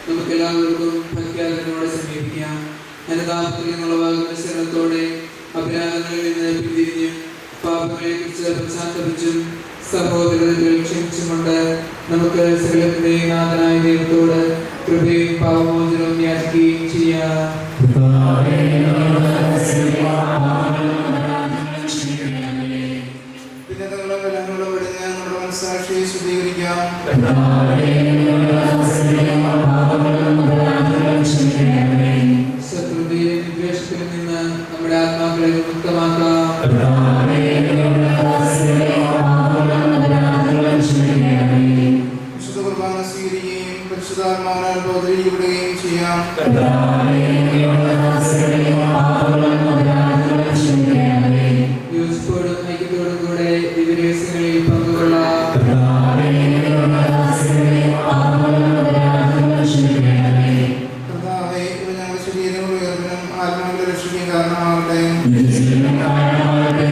നമുക്ക് എല്ലാവർക്കും ഭക്തിയാദരനോടെ സമീപിക്കാം. അനുതാപത്തിൽ നിന്നുള്ളവാകുന്ന ശരണത്തോടെ അപരാധങ്ങളിൽ നിന്ന് പിന്തിരിഞ്ഞും പാപങ്ങളെ കുറിച്ച് പശ്ചാത്തപിച്ചും സഹോദരരെ ക്ഷമിച്ചുകൊണ്ട് നമുക്ക് സകലത്തിന്റെയും നാഥനായ ദൈവത്തോട് കൃപയും പാപമോചനവും യാചിക്കുകയും ചെയ്യാം. സാക്ഷിയെ ശുദ്ധീകരിക്കാം. ശത്രുതയും വിദ്വേഷത്തിൽ നിന്ന് നമ്മുടെ ആത്മാക്കളെ മുക്തമാക്കാം. വിശുദ്ധ കുർബാന സ്വീകരിക്കുകയും പരിശുദ്ധാത്മാവിനാൽ ബോധീകരിക്കപ്പെടുകയും ചെയ്യാം.